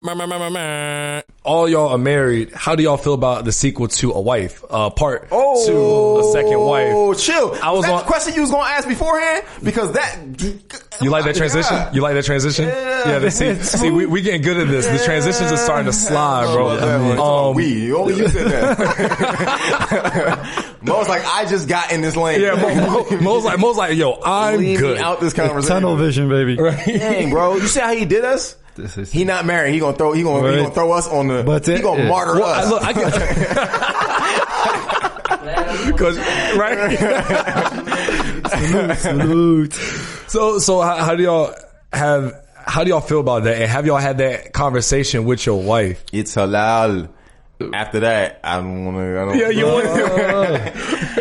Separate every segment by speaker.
Speaker 1: All y'all are married. How do y'all feel about the sequel to A Wife? Part 2, A Second Wife.
Speaker 2: Oh, chill.
Speaker 1: I was
Speaker 2: that the question you was going to ask beforehand? Because that...
Speaker 1: You like that transition?
Speaker 2: Yeah.
Speaker 1: You like that transition? Yeah. See, we getting good at this. The transitions are starting to slide, bro.
Speaker 2: Only you said that. Mo's like, I just got in this lane.
Speaker 1: Yeah, Mo's like, yo, I'm
Speaker 2: Leave
Speaker 1: good.
Speaker 2: Me out this conversation.
Speaker 3: Tunnel vision, baby.
Speaker 1: Right?
Speaker 2: Dang, bro. You see how he did us? He not married. He gonna throw us on the.
Speaker 3: But
Speaker 2: he gonna martyr us.
Speaker 1: Look, because right.
Speaker 3: Salute.
Speaker 1: So how do y'all feel about that? And have y'all had that conversation with your wife?
Speaker 2: It's halal. After that, I don't want to.
Speaker 1: Yeah, you want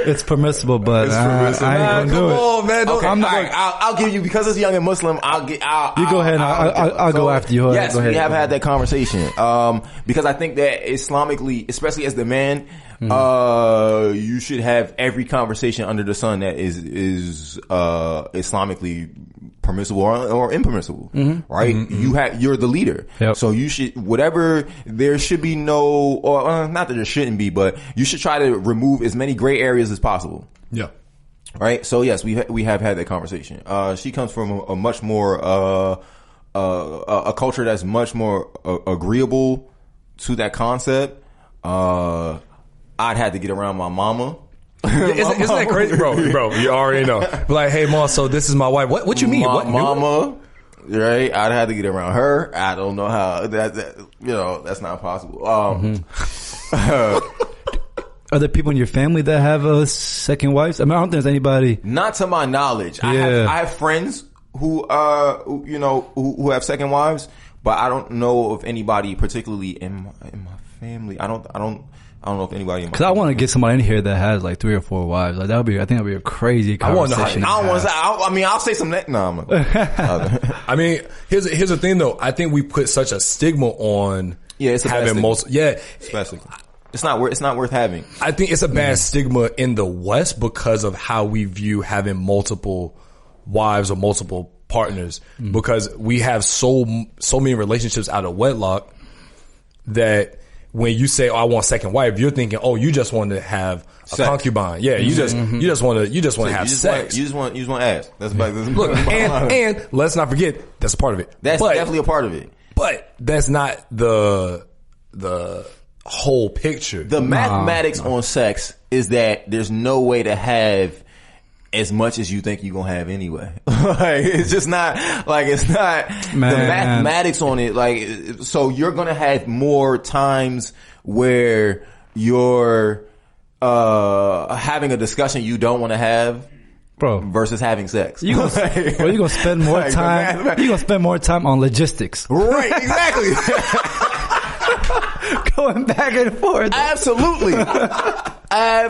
Speaker 3: It's permissible, but I ain't gonna do it.
Speaker 1: Come on, man.
Speaker 2: Okay, I'll give you, because it's young and Muslim. You
Speaker 3: go ahead. I'll go after you.
Speaker 2: Yes,
Speaker 3: go ahead.
Speaker 2: we have had that conversation. Because I think that Islamically, especially as the man, you should have every conversation under the sun that is Islamically permissible or impermissible, right? You're the leader.
Speaker 3: Yep.
Speaker 2: So you should, there should be no, or not that there shouldn't be, but you should try to remove as many gray areas as possible.
Speaker 1: Yeah.
Speaker 2: Right. So yes, we have had that conversation. She comes from a much more, a culture that's much more agreeable to that concept. I'd had to get around my mama.
Speaker 1: Isn't that crazy, bro? You already know. Like, hey, mom, so this is my wife. What you mean?
Speaker 2: My
Speaker 1: what
Speaker 2: mama? Right? I'd have to get around her. I don't know how that's not possible.
Speaker 3: Are there people in your family that have second wives? I mean, I don't think there's anybody.
Speaker 2: Not to my knowledge.
Speaker 3: Yeah.
Speaker 2: I have friends who have second wives, but I don't know of anybody particularly in my family. I don't know if anybody in my
Speaker 3: Cause I want to get somebody in here that has like 3 or 4 wives. Like I think that'd be a crazy conversation.
Speaker 2: I'll say some. No,
Speaker 1: I mean, here's the thing though. I think we put such a stigma on
Speaker 2: it's
Speaker 1: having most. Yeah,
Speaker 2: especially. It's not worth having.
Speaker 1: I think it's a bad stigma in the West because of how we view having multiple wives or multiple partners. Because we have so many relationships out of wedlock that when you say, "Oh, I want a second wife," you're thinking, "Oh, you just want to have a concubine." Yeah, you just want to have sex.
Speaker 2: You just want ass. That's about this.
Speaker 1: Look, and let's not forget that's a part of it.
Speaker 2: That's definitely a part of it.
Speaker 1: But that's not the whole picture.
Speaker 2: The mathematics on sex is that there's no way to have as much as you think you're gonna have anyway. Like, it's just not, like, it's not the mathematics on it. Like, so you're gonna have more times where you're having a discussion you don't want to have,
Speaker 3: bro,
Speaker 2: versus having sex.
Speaker 3: You're gonna spend more time. You're gonna spend more time on logistics.
Speaker 2: Right, exactly.
Speaker 3: Going back and forth.
Speaker 2: Absolutely.
Speaker 3: On,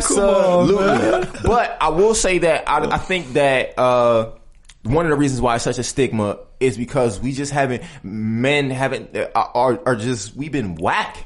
Speaker 2: but I will say that I think that one of the reasons why it's such a stigma is because we've been whack.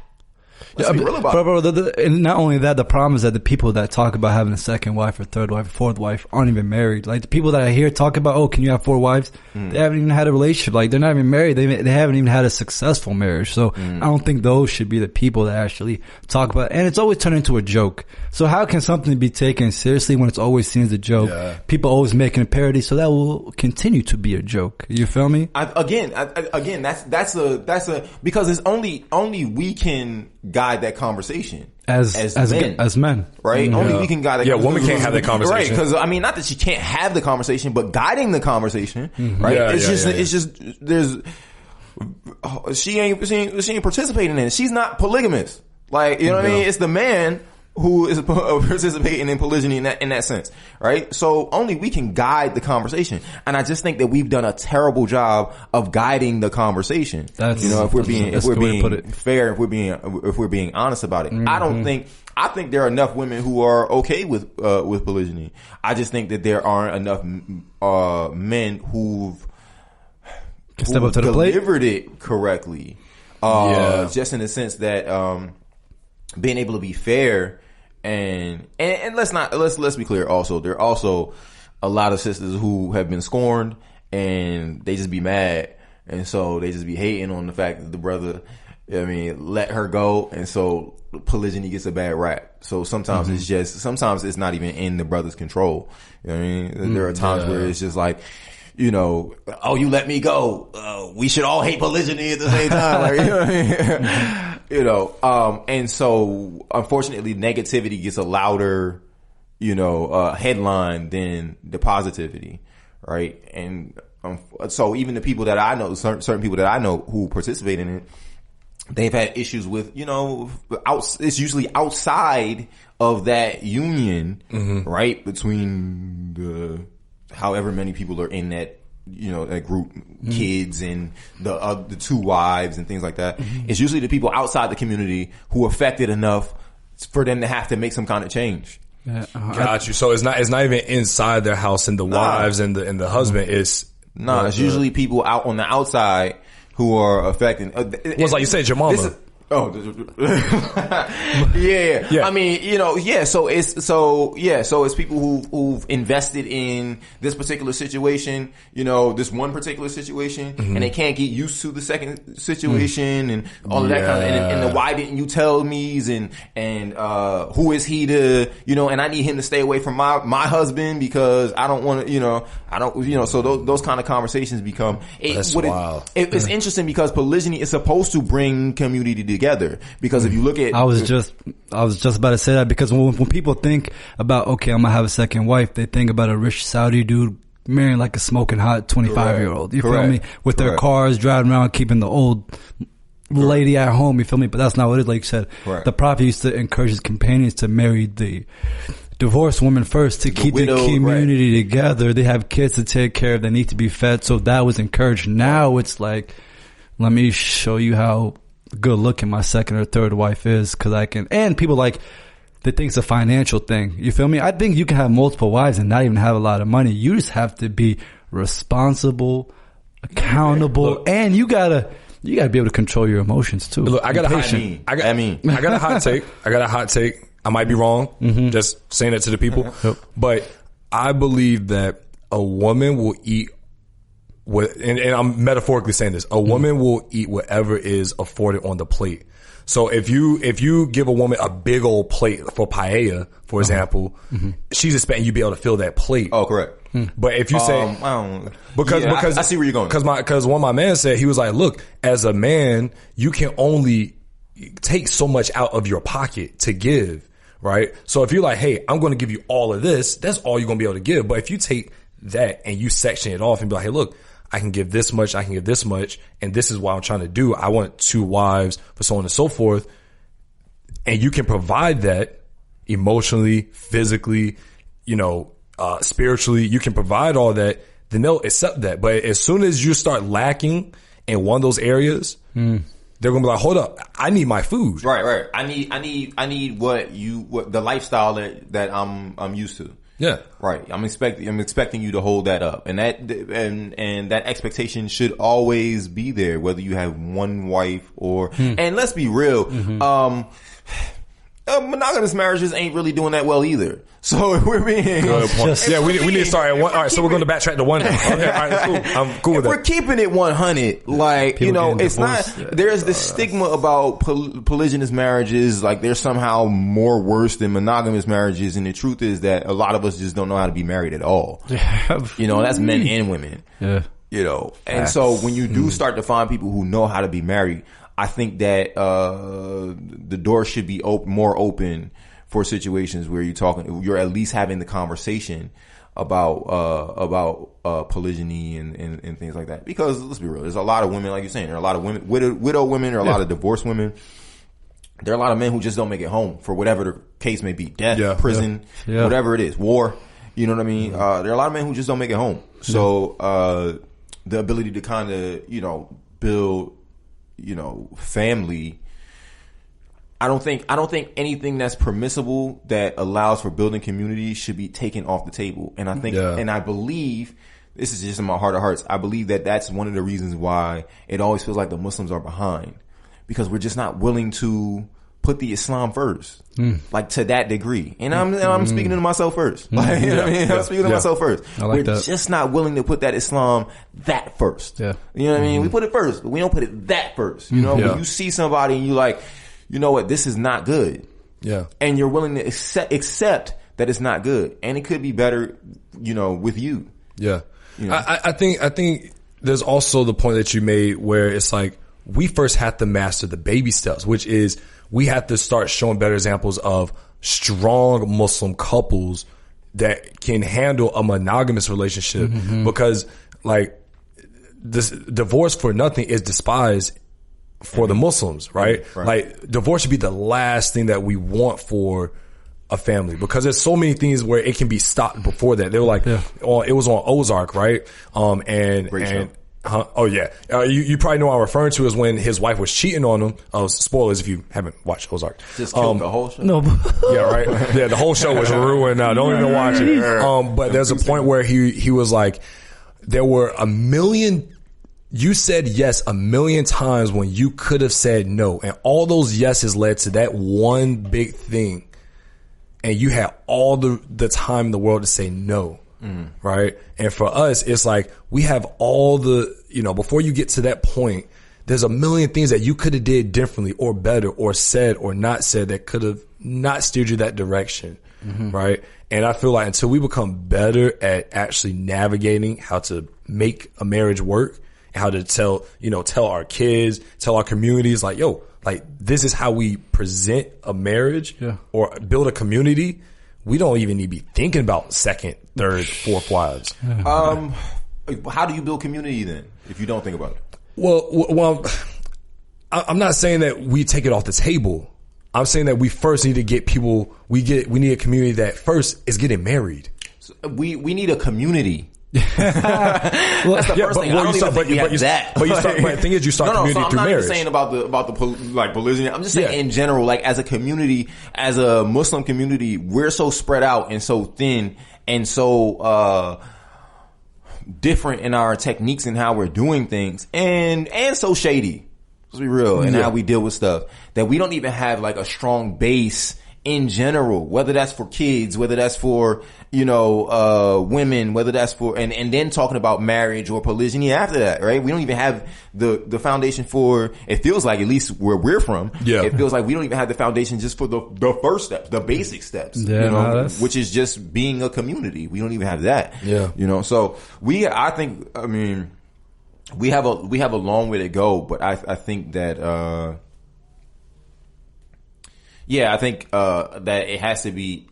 Speaker 2: Let's be real about it.
Speaker 3: And not only that, the problem is that the people that talk about having a second wife or third wife or fourth wife aren't even married. Like the people that I hear talk about, oh, can you have 4 wives? They haven't even had a relationship. Like they're not even married. They haven't even had a successful marriage. So I don't think those should be the people that actually talk about it. And it's always turned into a joke. So how can something be taken seriously when it's always seen as a joke? Yeah. People always making a parody. So that will continue to be a joke. You feel me?
Speaker 2: Again, that's a because it's only we can guide that conversation as men, right? Only we can guide that.
Speaker 1: Yeah, woman can't have that conversation,
Speaker 2: right? Because I mean, not that she can't have the conversation, but guiding the conversation, right? It's just there's she ain't participating in it. She's not polygamous, like, you know what I mean? It's the man who is participating in polygyny in that sense, right? So only we can guide the conversation, and I just think that we've done a terrible job of guiding the conversation. If we're being fair, if we're being honest about it. I think there are enough women who are okay with polygyny. I just think that there aren't enough men who've
Speaker 3: step up to the plate,
Speaker 2: delivered it correctly. Just in the sense that being able to be fair and let's be clear. Also, there are also a lot of sisters who have been scorned and they just be mad And so they just be hating on the fact that the brother, let her go. And so polygyny gets a bad rap. So sometimes sometimes it's not even in the brother's control. You know what I mean? There are times where it's just like, oh, you let me go. We should all hate polygyny at the same time. Like, you know what I mean? And so unfortunately negativity gets a louder, headline than the positivity. Right. And, so even the people that I know, certain people that I know who participate in it, they've had issues with, it's usually outside of that union, right? Between the, however many people are in that, that group, kids and the two wives and things like that. It's usually the people outside the community who affected enough for them to have to make some kind of change.
Speaker 3: Yeah,
Speaker 1: Got you. So it's not even inside their house and the wives and the husband. It's
Speaker 2: usually people out on the outside who are affecting.
Speaker 1: It's like you said, your mama.
Speaker 2: Yeah. I mean, So it's people who've invested in this particular situation, this one particular situation, and they can't get used to the second situation and all of that kind of, and the why didn't you tell me's and who is he to, and I need him to stay away from my husband because I don't want to, so those kind of conversations become,
Speaker 1: That's wild.
Speaker 2: It's interesting because polygyny is supposed to bring community together. Because if you look at,
Speaker 3: I was just about to say that because when people think about, okay, I'm gonna have a second wife, they think about a rich Saudi dude marrying like a smoking hot 25-year-old. You feel me? With their cars, driving around, keeping the old lady at home. You feel me? But that's not what it is. Like you said, the Prophet used to encourage his companions to marry the divorced woman first to keep the community together. They have kids to take care of. They need to be fed. So that was encouraged. Now it's like, let me show you how good looking my second or third wife is because I can. And people they think it's a financial thing. You feel me? I think you can have multiple wives and not even have a lot of money. You just have to be responsible, accountable, and you gotta be able to control your emotions too.
Speaker 1: Look, I got a hot take. I got a hot take. I might be wrong. Just saying that to the people. But I believe that a woman will eat and I'm metaphorically saying this, a woman will eat whatever is afforded on the plate. So if you give a woman a big old plate for paella, for example, she's expecting you to be able to fill that plate.
Speaker 2: Oh, correct.
Speaker 1: But if you say, because
Speaker 2: I see where you're going.
Speaker 1: Because one of my man said, he was like, look, as a man, you can only take so much out of your pocket to give, right? So if you're like, hey, I'm going to give you all of this, that's all you're going to be able to give. But if you take that and you section it off and be like, hey, look, I can give this much, I can give this much, and this is what I'm trying to do. I want 2 wives for so on and so forth. And you can provide that emotionally, physically, spiritually. You can provide all that, then they'll accept that. But as soon as you start lacking in one of those areas, they're gonna be like, hold up, I need my food.
Speaker 2: Right. I need what the lifestyle that I'm used to.
Speaker 1: Yeah.
Speaker 2: Right. I'm expecting you to hold that up. And that expectation should always be there, whether you have one wife or, and let's be real, monogamous marriages ain't really doing that well either. So if we're being
Speaker 1: good point. We need to start at one. All right, so we're going to backtrack to one. Okay, all right, cool. I'm cool with that.
Speaker 2: We're keeping it 100. Like, it's not. There's the stigma about polygynous marriages. Like, they're somehow more worse than monogamous marriages, and the truth is that a lot of us just don't know how to be married at all. That's men and women.
Speaker 3: Yeah.
Speaker 2: And so when you do start to find people who know how to be married, I think that the door should be more open for situations where you're at least having the conversation about polygyny and things like that. Because let's be real, there's a lot of women, like you're saying, there are a lot of women, widow women, there are a lot of divorced women. There are a lot of men who just don't make it home for whatever the case may be, death, prison, whatever it is, war. You know what I mean? There are a lot of men who just don't make it home. So the ability to kind of build family. I don't think anything that's permissible that allows for building community should be taken off the table. And I think, and I believe, this is just in my heart of hearts, I believe that that's one of the reasons why it always feels like the Muslims are behind, because we're just not willing to put the Islam first, like to that degree. And I'm speaking to myself first. Like, you know what I mean? I'm speaking to myself first. We're just not willing to put that Islam that first. Yeah. You know what I mean? We put it first, but we don't put it that first. You know, when you see somebody and you like, you know what, this is not good. Yeah. And you're willing to accept that it's not good. And it could be better, you know, with you. Yeah. You know?
Speaker 1: I think there's also the point that you made where it's like, we first have to master the baby steps, which is we have to start showing better examples of strong Muslim couples that can handle a monogamous relationship, because like this divorce for nothing is despised for the Muslims, right? Like divorce should be the last thing that we want for a family, because there's so many things where it can be stopped before that. They were like, it was on Ozark, right? Great show. Oh yeah. You probably know what I'm referring to is when his wife was cheating on him. Spoilers if you haven't watched Ozark.
Speaker 2: Just killed the whole show.
Speaker 3: No.
Speaker 1: Yeah, right. Yeah, the whole show was ruined now. Don't even watch it. But there's a point where he was like, there were a million, you said yes a million times when you could have said no. And all those yeses led to that one big thing. And you had all the time in the world to say no. Right. And for us, it's like we have all the, you know, before you get to that point, there's a million things that you could have did differently or better or said or not said that could have not steered you that direction. Right. And I feel like until we become better at actually navigating how to make a marriage work and how to tell our kids, tell our communities like, yo, like this is how we present a marriage or build a community. We don't even need to be thinking about second, third, fourth wives.
Speaker 2: How do you build community then if you don't think about it?
Speaker 1: Well, I'm not saying that we take it off the table. I'm saying that we first need to get people. We need a community that first is getting married.
Speaker 2: So we need a community. That's the first thing. I don't even think we have that.
Speaker 1: But the thing is, you start community through marriage.
Speaker 2: I'm not even saying about the like polygyny. I'm just saying in general, like as a community, as a Muslim community, we're so spread out and so thin and so different in our techniques and how we're doing things, and so shady. Let's be real, and how we deal with stuff that we don't even have like a strong base in general, whether that's for kids, whether that's for, you know, women, whether that's for, and then talking about marriage or polygyny after that, right? We don't even have the foundation for, it feels like, at least where we're from, it feels like we don't even have the foundation just for the first steps, the basic steps, you know, which is just being a community. We don't even have that. Yeah. You know, so we have a long way to go, but I think that, I think that it has to be.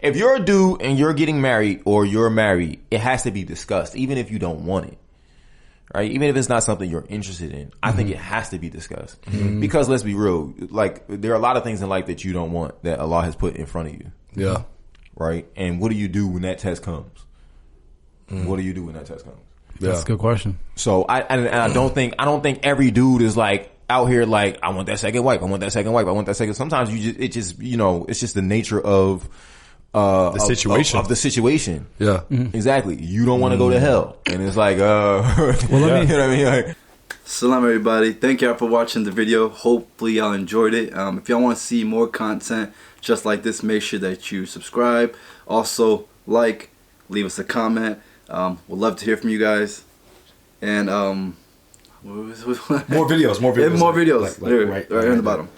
Speaker 2: If you're a dude and you're getting married or you're married, it has to be discussed, even if you don't want it, right? Even if it's not something you're interested in, I think it has to be discussed. Because let's be real, like there are a lot of things in life that you don't want that Allah has put in front of you. Yeah. Right. And what do you do when that test comes? What do you do when that test comes?
Speaker 3: That's a good question.
Speaker 2: So I don't think every dude is like out here like, I want that second wife. I want that second wife. I want that second. Sometimes it's just the nature of
Speaker 1: the situation
Speaker 2: of the situation. Yeah, exactly. You don't want to go to hell, and it's like, well, you know what I mean? Like,
Speaker 4: Salam everybody. Thank y'all for watching the video. Hopefully y'all enjoyed it. If y'all want to see more content just like this, make sure that you subscribe. Also, leave us a comment. We'd love to hear from you guys. And more videos.
Speaker 3: More videos.
Speaker 4: Right here in the bottom.